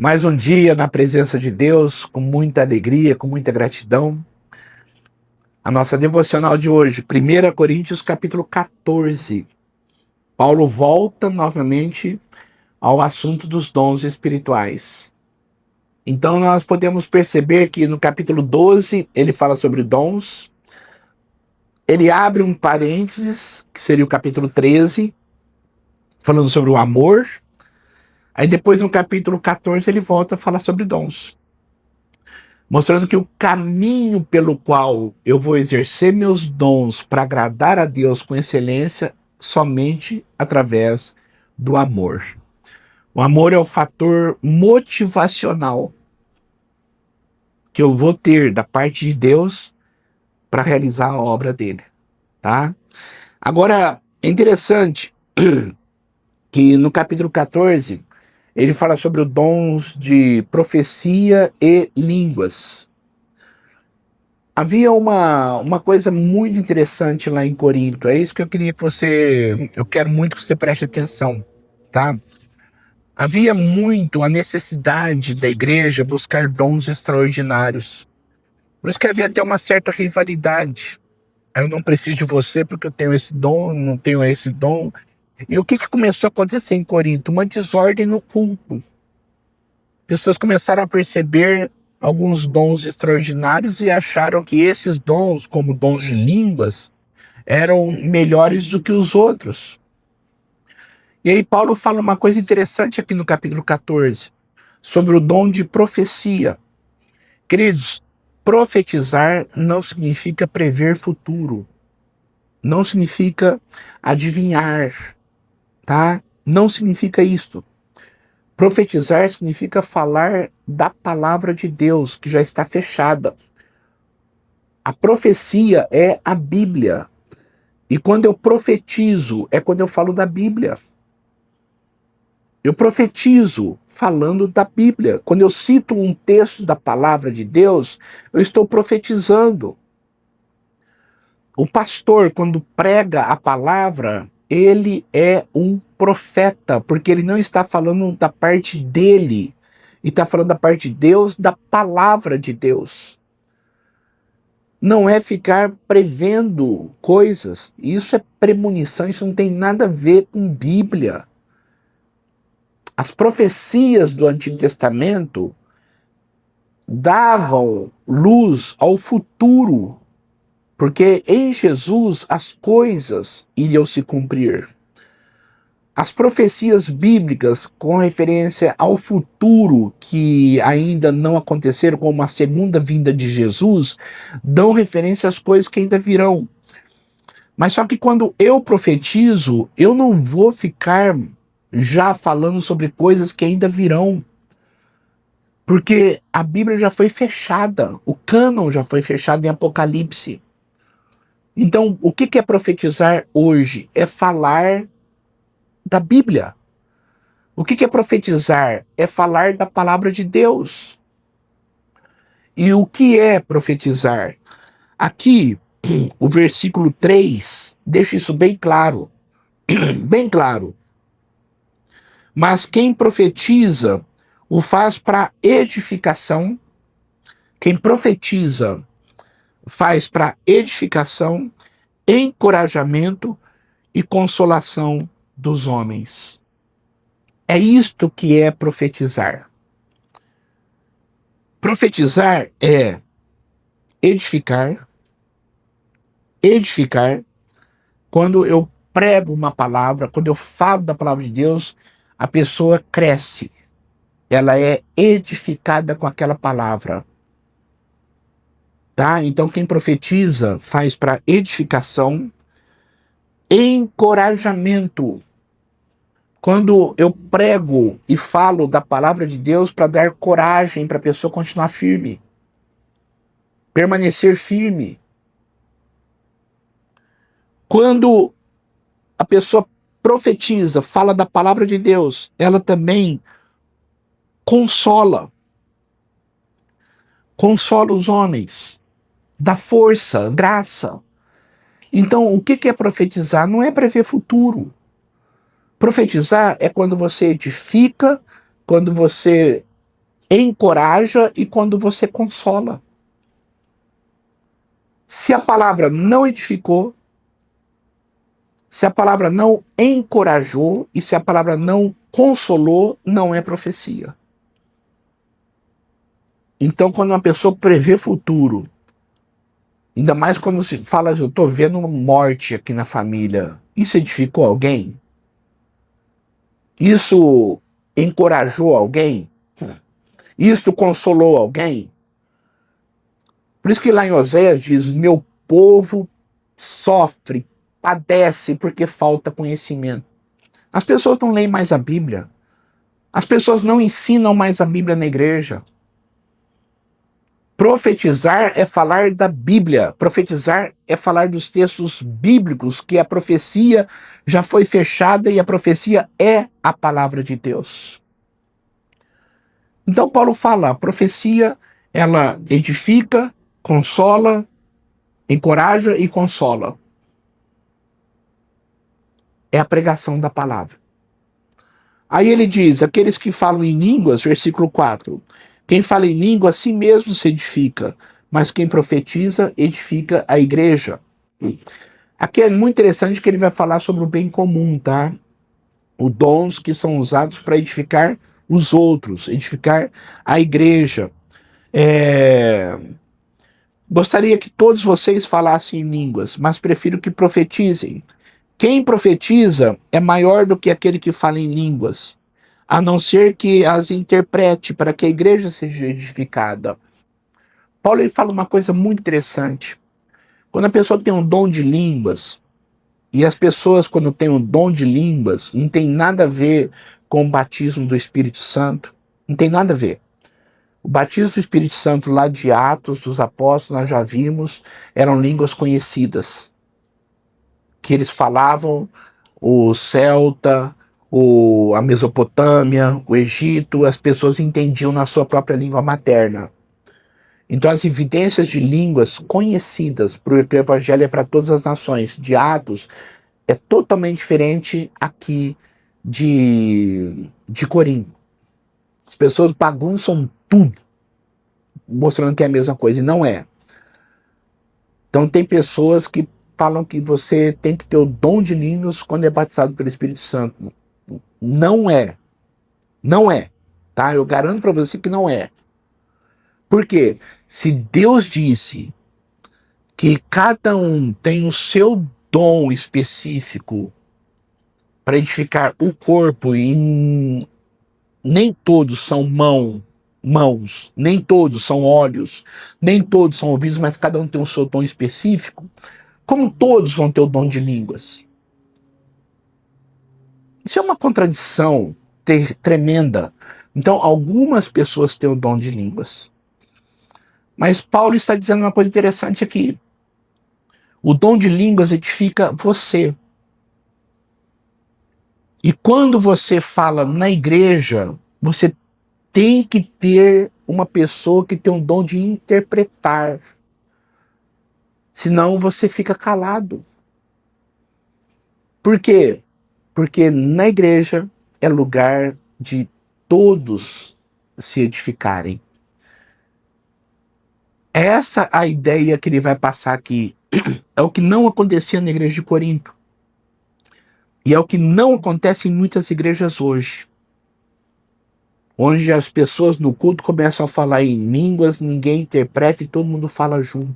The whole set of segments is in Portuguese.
Mais um dia na presença de Deus, com muita alegria, com muita gratidão. A nossa devocional de hoje, 1 Coríntios capítulo 14. Paulo volta novamente ao assunto dos dons espirituais. Então nós podemos perceber que no capítulo 12 ele fala sobre dons. Ele abre um parênteses, que seria o capítulo 13, falando sobre o amor. Aí depois no capítulo 14 ele volta a falar sobre dons, mostrando que o caminho pelo qual eu vou exercer meus dons para agradar a Deus com excelência somente através do amor. O amor é o fator motivacional que eu vou ter da parte de Deus para realizar a obra dele, tá? Agora, é interessante que no capítulo 14 ele fala sobre os dons de profecia e línguas. Havia uma coisa muito interessante lá em Corinto. É isso que eu queria que eu quero muito que você preste atenção, tá? Havia muito a necessidade da igreja buscar dons extraordinários. Por isso que havia até uma certa rivalidade. Eu não preciso de você porque eu tenho esse dom, não tenho esse dom. E o que começou a acontecer em Corinto? Uma desordem no culto. Pessoas começaram a perceber alguns dons extraordinários e acharam que esses dons, como dons de línguas, eram melhores do que os outros. E aí Paulo fala uma coisa interessante aqui no capítulo 14, sobre o dom de profecia. Queridos, profetizar não significa prever futuro, não significa adivinhar, tá? Não significa isto. Profetizar significa falar da palavra de Deus, que já está fechada. A profecia é a Bíblia. E quando eu profetizo, é quando eu falo da Bíblia. Eu profetizo falando da Bíblia. Quando eu cito um texto da palavra de Deus, eu estou profetizando. O pastor, quando prega a palavra, ele é um profeta, porque ele não está falando da parte dele, e está falando da parte de Deus, da palavra de Deus. Não é ficar prevendo coisas, isso é premonição, isso não tem nada a ver com Bíblia. As profecias do Antigo Testamento davam luz ao futuro, porque em Jesus as coisas iriam se cumprir. As profecias bíblicas com referência ao futuro que ainda não aconteceram, como a segunda vinda de Jesus, dão referência às coisas que ainda virão. Mas só que quando eu profetizo, eu não vou ficar já falando sobre coisas que ainda virão. Porque a Bíblia já foi fechada, o cânon já foi fechado em Apocalipse. Então, o que é profetizar hoje? É falar da Bíblia. O que é profetizar? É falar da palavra de Deus. E o que é profetizar? Aqui, o versículo 3 deixa isso bem claro. Bem claro. Mas quem profetiza o faz para edificação. Quem profetiza faz para edificação, encorajamento e consolação dos homens. É isto que é profetizar. Profetizar é edificar. Quando eu prego uma palavra, quando eu falo da palavra de Deus, a pessoa cresce. Ela é edificada com aquela palavra. Tá? Então quem profetiza faz para edificação, encorajamento. Quando eu prego e falo da palavra de Deus para dar coragem para a pessoa continuar firme, permanecer firme. Quando a pessoa profetiza, fala da palavra de Deus, ela também consola os homens, dá força, graça. Então, o que é profetizar? Não é prever futuro. Profetizar é quando você edifica, quando você encoraja e quando você consola. Se a palavra não edificou, se a palavra não encorajou e se a palavra não consolou, não é profecia. Então, quando uma pessoa prevê futuro, ainda mais quando se fala, eu estou vendo uma morte aqui na família, isso edificou alguém? Isso encorajou alguém? Isso consolou alguém? Por isso que lá em Oséias diz, meu povo sofre, padece porque falta conhecimento. As pessoas não leem mais a Bíblia. As pessoas não ensinam mais a Bíblia na igreja. Profetizar é falar da Bíblia. Profetizar é falar dos textos bíblicos, que a profecia já foi fechada e a profecia é a palavra de Deus. Então Paulo fala, a profecia, ela edifica, consola, encoraja e consola. É a pregação da palavra. Aí ele diz, aqueles que falam em línguas, versículo 4, quem fala em língua a si mesmo se edifica, mas quem profetiza edifica a igreja. Aqui é muito interessante que ele vai falar sobre o bem comum, tá? Os dons que são usados para edificar os outros, edificar a igreja. Gostaria que todos vocês falassem em línguas, mas prefiro que profetizem. Quem profetiza é maior do que aquele que fala em línguas, a não ser que as interprete para que a igreja seja edificada. Paulo ele fala uma coisa muito interessante. Quando a pessoa tem um dom de línguas, e as pessoas quando têm um dom de línguas, não tem nada a ver com o batismo do Espírito Santo, não tem nada a ver. O batismo do Espírito Santo lá de Atos dos Apóstolos, nós já vimos, eram línguas conhecidas, que eles falavam o celta, a Mesopotâmia, o Egito, as pessoas entendiam na sua própria língua materna. Então as evidências de línguas conhecidas, porque o evangelho é para todas as nações, de Atos, é totalmente diferente aqui de Corinto. As pessoas bagunçam tudo, mostrando que é a mesma coisa, e não é. Então tem pessoas que falam que você tem que ter o dom de línguas quando é batizado pelo Espírito Santo. Não é. Não é. Tá? Eu garanto para você que não é. Por quê? Se Deus disse que cada um tem o seu dom específico para edificar o corpo e nem todos são mãos, nem todos são olhos, nem todos são ouvidos, mas cada um tem o seu dom específico, como todos vão ter o dom de línguas? Isso é uma contradição tremenda. Então, algumas pessoas têm o dom de línguas. Mas Paulo está dizendo uma coisa interessante aqui. O dom de línguas edifica você. E quando você fala na igreja, você tem que ter uma pessoa que tem um dom de interpretar. Senão você fica calado. Por quê? Porque na igreja é lugar de todos se edificarem. Essa é a ideia que ele vai passar aqui. É o que não acontecia na igreja de Corinto. E é o que não acontece em muitas igrejas hoje. Onde as pessoas no culto começam a falar em línguas, ninguém interpreta e todo mundo fala junto.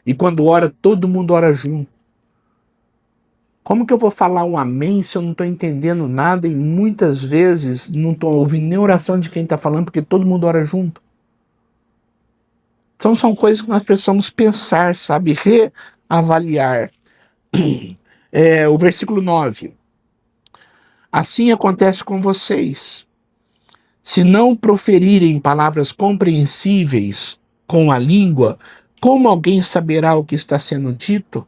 E quando ora, todo mundo ora junto. Como que eu vou falar um amém se eu não estou entendendo nada e muitas vezes não estou ouvindo nem oração de quem está falando porque todo mundo ora junto? Então são coisas que nós precisamos pensar, sabe? Reavaliar. O versículo 9. Assim acontece com vocês. Se não proferirem palavras compreensíveis com a língua, como alguém saberá o que está sendo dito?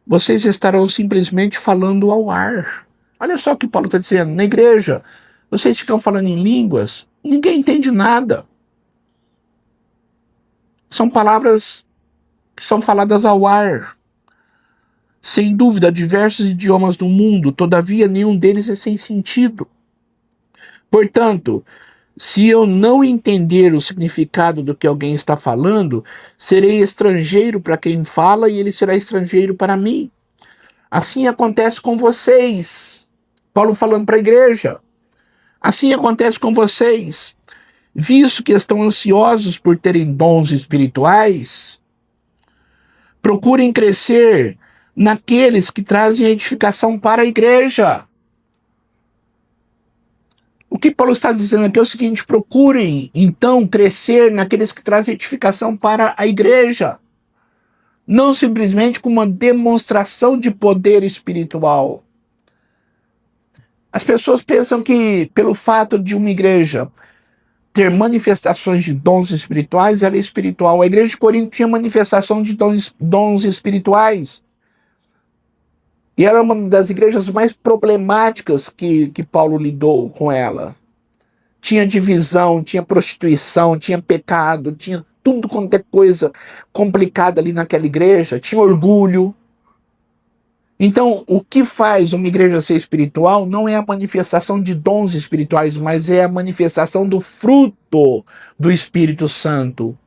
Vocês estarão simplesmente falando ao ar. Olha só o que Paulo está dizendo. Na igreja, vocês ficam falando em línguas, ninguém entende nada. São palavras que são faladas ao ar. Sem dúvida, diversos idiomas do mundo, todavia nenhum deles é sem sentido. Portanto, Se eu não entender o significado do que alguém está falando, serei estrangeiro para quem fala e ele será estrangeiro para mim. Assim acontece com vocês. Paulo falando para a igreja. Assim acontece com vocês. Visto que estão ansiosos por terem dons espirituais, procurem crescer naqueles que trazem edificação para a igreja. O que Paulo está dizendo aqui é o seguinte: procurem, então, crescer naqueles que trazem edificação para a igreja. Não simplesmente com uma demonstração de poder espiritual. As pessoas pensam que, pelo fato de uma igreja ter manifestações de dons espirituais, ela é espiritual. A igreja de Corinto tinha manifestação de dons espirituais. E era uma das igrejas mais problemáticas que Paulo lidou com ela. Tinha divisão, tinha prostituição, tinha pecado, tinha tudo quanto é coisa complicada ali naquela igreja, tinha orgulho. Então, o que faz uma igreja ser espiritual não é a manifestação de dons espirituais, mas é a manifestação do fruto do Espírito Santo.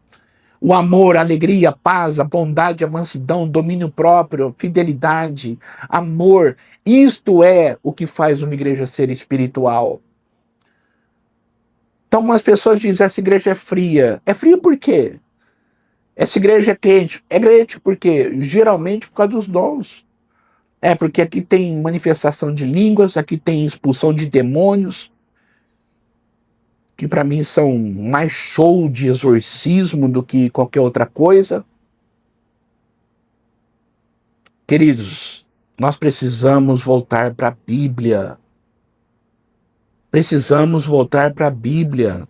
O amor, a alegria, a paz, a bondade, a mansidão, o domínio próprio, fidelidade, amor. Isto é o que faz uma igreja ser espiritual. Então, algumas pessoas dizem: essa igreja é fria. É fria por quê? Essa igreja é quente. É quente por quê? Geralmente por causa dos dons. É porque aqui tem manifestação de línguas, aqui tem expulsão de demônios, que para mim são mais show de exorcismo do que qualquer outra coisa. Queridos, nós precisamos voltar para a Bíblia. Precisamos voltar para a Bíblia.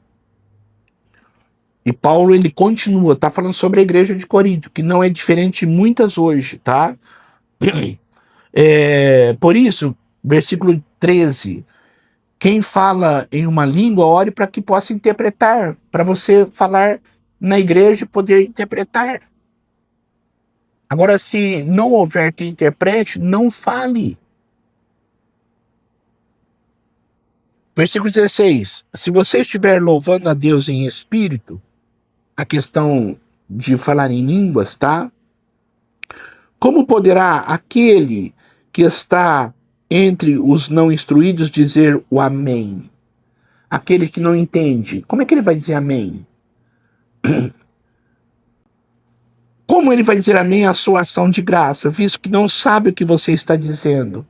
E Paulo, ele continua, tá falando sobre a igreja de Corinto, que não é diferente de muitas hoje, tá? Por isso, versículo 13, quem fala em uma língua, ore para que possa interpretar, para você falar na igreja e poder interpretar. Agora, se não houver quem interprete, não fale. Versículo 16, se você estiver louvando a Deus em espírito, a questão de falar em línguas, tá? Como poderá aquele que está entre os não instruídos dizer o amém? Aquele que não entende, como é que ele vai dizer amém? Como ele vai dizer amém à sua ação de graça, visto que não sabe o que você está dizendo?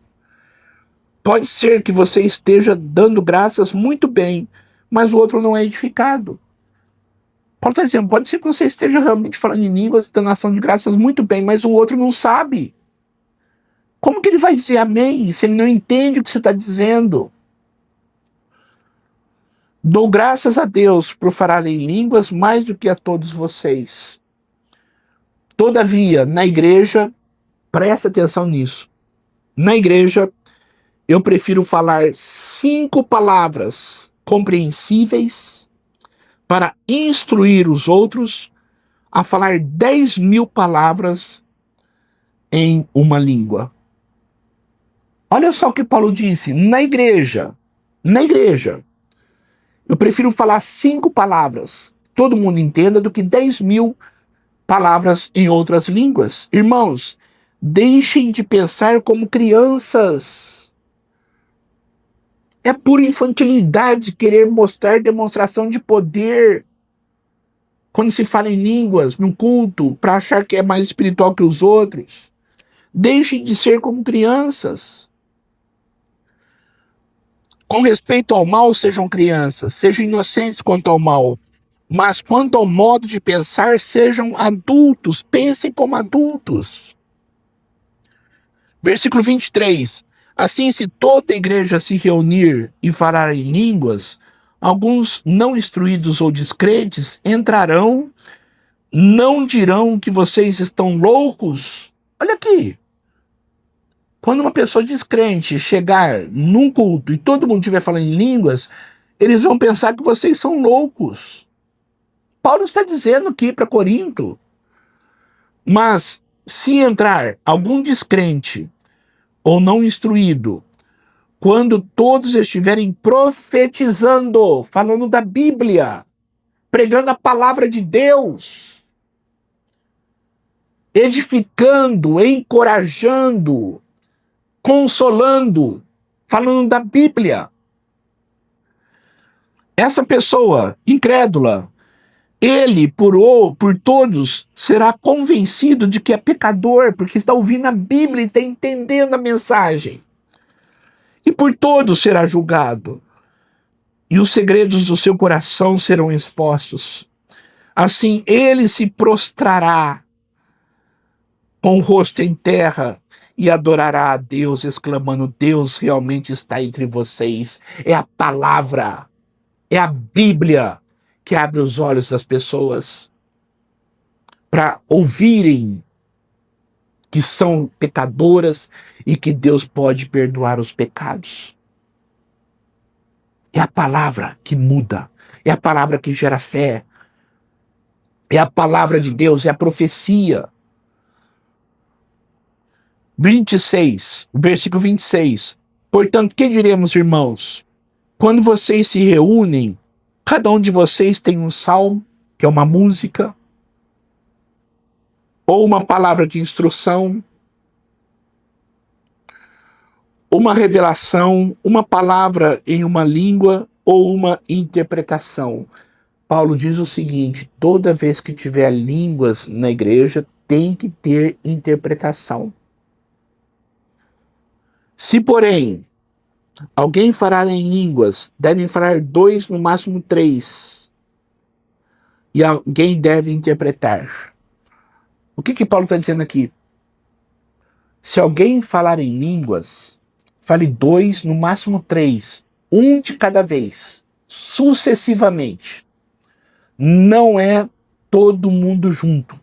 Pode ser que você esteja dando graças muito bem, mas o outro não é edificado. Paulo está dizendo, pode ser que você esteja realmente falando em línguas, dando ação de graças muito bem, mas o outro não sabe. Como que ele vai dizer amém se ele não entende o que você está dizendo? Dou graças a Deus por falar em línguas mais do que a todos vocês. Todavia, na igreja, presta atenção nisso. Na igreja, eu prefiro falar 5 palavras compreensíveis para instruir os outros a falar 10.000 palavras em uma língua. Olha só o que Paulo disse, na igreja, eu prefiro falar 5 palavras, todo mundo entenda, do que 10.000 palavras em outras línguas. Irmãos, deixem de pensar como crianças. É pura infantilidade querer mostrar demonstração de poder quando se fala em línguas, no culto, para achar que é mais espiritual que os outros. Deixem de ser como crianças. Com respeito ao mal, sejam crianças, sejam inocentes quanto ao mal. Mas quanto ao modo de pensar, sejam adultos, pensem como adultos. Versículo 23. Assim, se toda a igreja se reunir e falar em línguas, alguns não instruídos ou descrentes entrarão, não dirão que vocês estão loucos. Olha aqui. Quando uma pessoa descrente chegar num culto e todo mundo estiver falando em línguas, eles vão pensar que vocês são loucos. Paulo está dizendo aqui para Corinto. Mas se entrar algum descrente ou não instruído, quando todos estiverem profetizando, falando da Bíblia, pregando a palavra de Deus, edificando, encorajando, consolando, falando da Bíblia. Essa pessoa incrédula, ele, por todos, será convencido de que é pecador, porque está ouvindo a Bíblia e está entendendo a mensagem. E por todos será julgado. E os segredos do seu coração serão expostos. Assim, ele se prostrará com o rosto em terra e adorará a Deus, exclamando: Deus realmente está entre vocês. É a palavra, é a Bíblia que abre os olhos das pessoas para ouvirem que são pecadoras e que Deus pode perdoar os pecados. É a palavra que muda, é a palavra que gera fé, é a palavra de Deus, é a profecia. 26, versículo 26. Portanto, que diremos, irmãos? Quando vocês se reúnem, cada um de vocês tem um salmo, que é uma música, ou uma palavra de instrução, uma revelação, uma palavra em uma língua ou uma interpretação. Paulo diz o seguinte: toda vez que tiver línguas na igreja, tem que ter interpretação. Se, porém, alguém falar em línguas, devem falar 2, no máximo 3. E alguém deve interpretar. O que Paulo está dizendo aqui? Se alguém falar em línguas, fale 2, no máximo 3. Um de cada vez, sucessivamente. Não é todo mundo junto.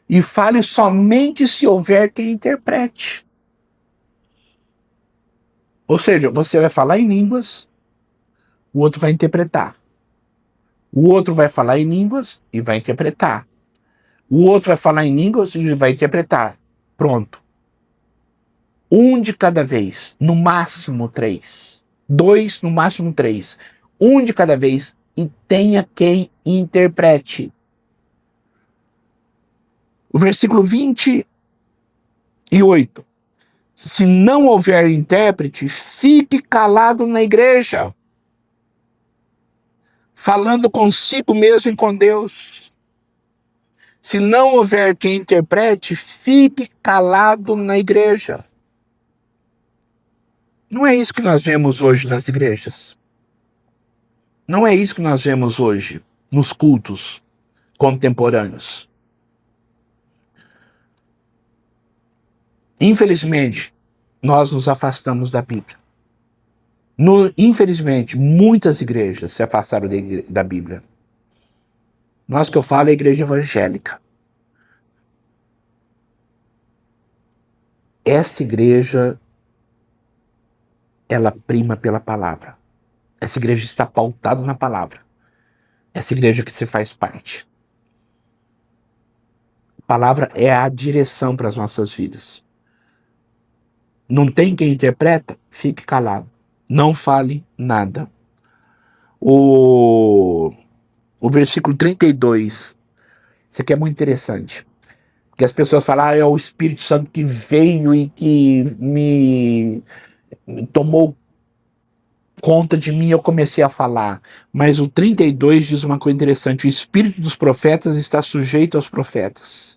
E fale somente se houver quem interprete. Ou seja, você vai falar em línguas, o outro vai interpretar. O outro vai falar em línguas e vai interpretar. O outro vai falar em línguas e vai interpretar. Pronto. Um de cada vez, no máximo 3. 2, no máximo 3. Um de cada vez e tenha quem interprete. O versículo 28. Se não houver intérprete, fique calado na igreja, falando consigo mesmo e com Deus. Se não houver quem interprete, fique calado na igreja. Não é isso que nós vemos hoje nas igrejas. Não é isso que nós vemos hoje nos cultos contemporâneos. Infelizmente, nós nos afastamos da Bíblia. Infelizmente, muitas igrejas se afastaram da Bíblia. Nós que eu falo é a igreja evangélica. Essa igreja, ela prima pela palavra. Essa igreja está pautada na palavra. Essa igreja que você faz parte. A palavra é a direção para as nossas vidas. Não tem quem interpreta? Fique calado. Não fale nada. O versículo 32. Isso aqui é muito interessante. Porque as pessoas falam: é o Espírito Santo que veio e que me tomou conta de mim, eu comecei a falar. Mas o 32 diz uma coisa interessante: o espírito dos profetas está sujeito aos profetas.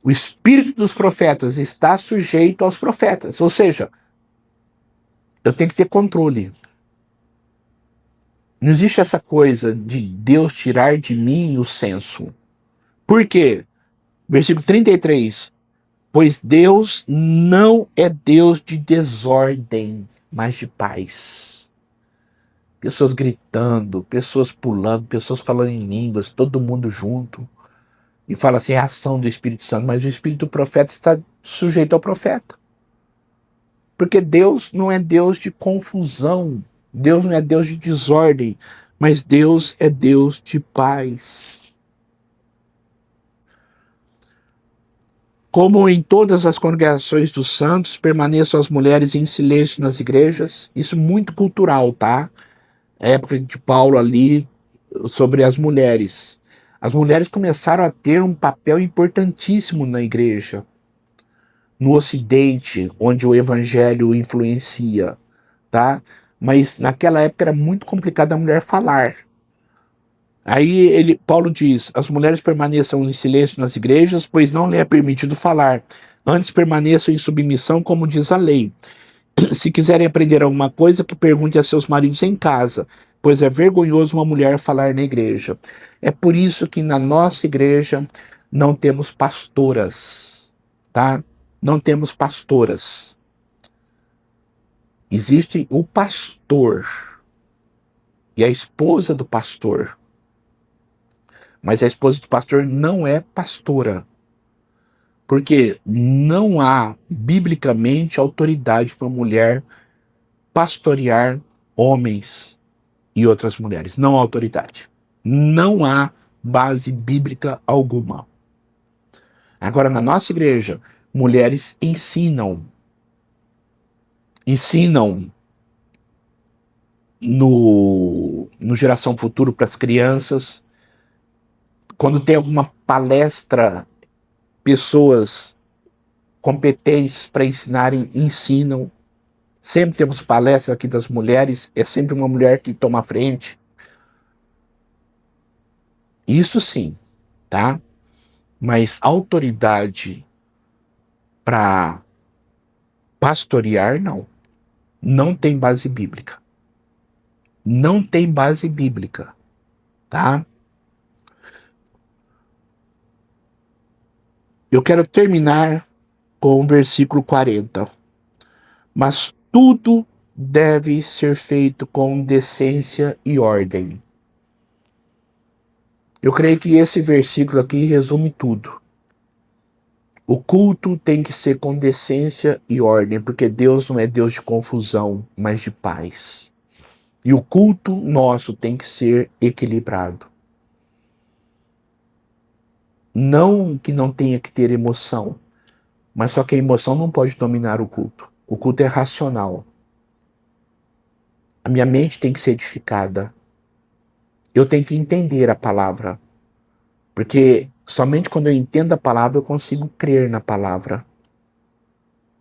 O espírito dos profetas está sujeito aos profetas. Ou seja, eu tenho que ter controle. Não existe essa coisa de Deus tirar de mim o senso. Por quê? Versículo 33. Pois Deus não é Deus de desordem, mas de paz. Pessoas gritando, pessoas pulando, pessoas falando em línguas, todo mundo junto. E fala assim, é a ação do Espírito Santo, mas o Espírito do profeta está sujeito ao profeta. Porque Deus não é Deus de confusão, Deus não é Deus de desordem, mas Deus é Deus de paz. Como em todas as congregações dos santos, permaneçam as mulheres em silêncio nas igrejas. Isso muito cultural, tá? A época de Paulo ali, sobre as mulheres. As mulheres começaram a ter um papel importantíssimo na igreja, no Ocidente, onde o evangelho influencia, tá? Mas naquela época era muito complicado a mulher falar. Aí Paulo diz: as mulheres permaneçam em silêncio nas igrejas, pois não lhe é permitido falar. Antes permaneçam em submissão, como diz a lei. Se quiserem aprender alguma coisa, que pergunte a seus maridos em casa, pois é vergonhoso uma mulher falar na igreja. É por isso que na nossa igreja não temos pastoras, tá? Não temos pastoras. Existe o pastor e a esposa do pastor. Mas a esposa do pastor não é pastora. Porque não há, biblicamente, autoridade para mulher pastorear homens e outras mulheres. Não há autoridade. Não há base bíblica alguma. Agora, na nossa igreja, mulheres ensinam no Geração Futuro para as crianças. Quando tem alguma palestra, pessoas competentes para ensinarem, ensinam. Sempre temos palestras aqui das mulheres, é sempre uma mulher que toma a frente. Isso sim, tá? Mas autoridade para pastorear, não. Não tem base bíblica. Não tem base bíblica, tá? Eu quero terminar com o versículo 40. Mas tudo deve ser feito com decência e ordem. Eu creio que esse versículo aqui resume tudo. O culto tem que ser com decência e ordem, porque Deus não é Deus de confusão, mas de paz. E o culto nosso tem que ser equilibrado. Não que não tenha que ter emoção, mas só que a emoção não pode dominar o culto. O culto é racional. A minha mente tem que ser edificada. Eu tenho que entender a palavra. Porque somente quando eu entendo a palavra eu consigo crer na palavra.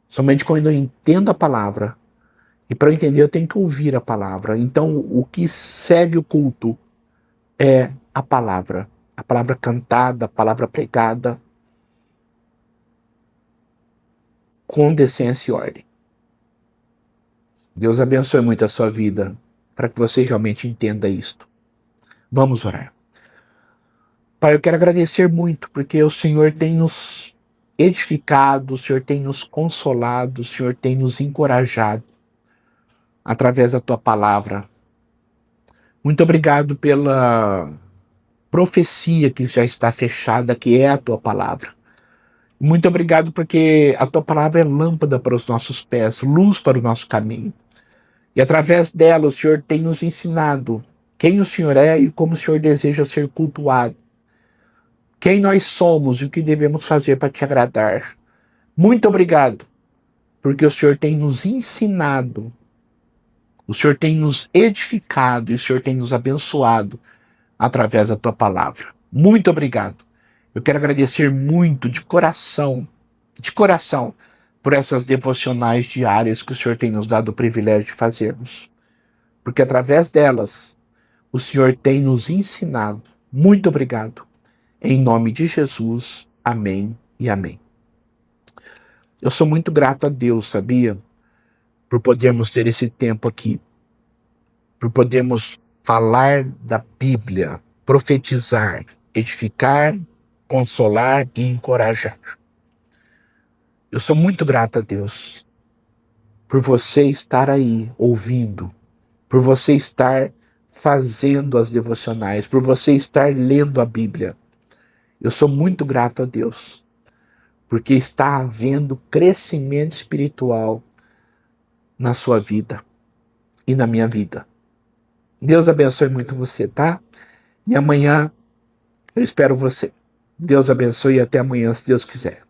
Somente quando eu entendo a palavra. E para eu entender eu tenho que ouvir a palavra. Então o que segue o culto é a palavra. A palavra cantada, a palavra pregada. Com decência e ordem. Deus abençoe muito a sua vida, para que você realmente entenda isto. Vamos orar. Pai, eu quero agradecer muito, porque o Senhor tem nos edificado, o Senhor tem nos consolado, o Senhor tem nos encorajado através da tua palavra. Muito obrigado pela profecia que já está fechada, que é a tua palavra. Muito obrigado porque a tua palavra é lâmpada para os nossos pés, luz para o nosso caminho. E através dela o Senhor tem nos ensinado quem o Senhor é e como o Senhor deseja ser cultuado. Quem nós somos e o que devemos fazer para te agradar. Muito obrigado, porque o Senhor tem nos ensinado, o Senhor tem nos edificado e o Senhor tem nos abençoado através da tua palavra. Muito obrigado. Eu quero agradecer muito de coração, por essas devocionais diárias que o Senhor tem nos dado o privilégio de fazermos. Porque através delas, o Senhor tem nos ensinado. Muito obrigado. Em nome de Jesus, amém e amém. Eu sou muito grato a Deus, sabia? Por podermos ter esse tempo aqui. Por podermos falar da Bíblia, profetizar, edificar, consolar e encorajar. Eu sou muito grato a Deus por você estar aí ouvindo, por você estar fazendo as devocionais, por você estar lendo a Bíblia. Eu sou muito grato a Deus, porque está havendo crescimento espiritual na sua vida e na minha vida. Deus abençoe muito você, tá? E amanhã eu espero você. Deus abençoe e até amanhã, se Deus quiser.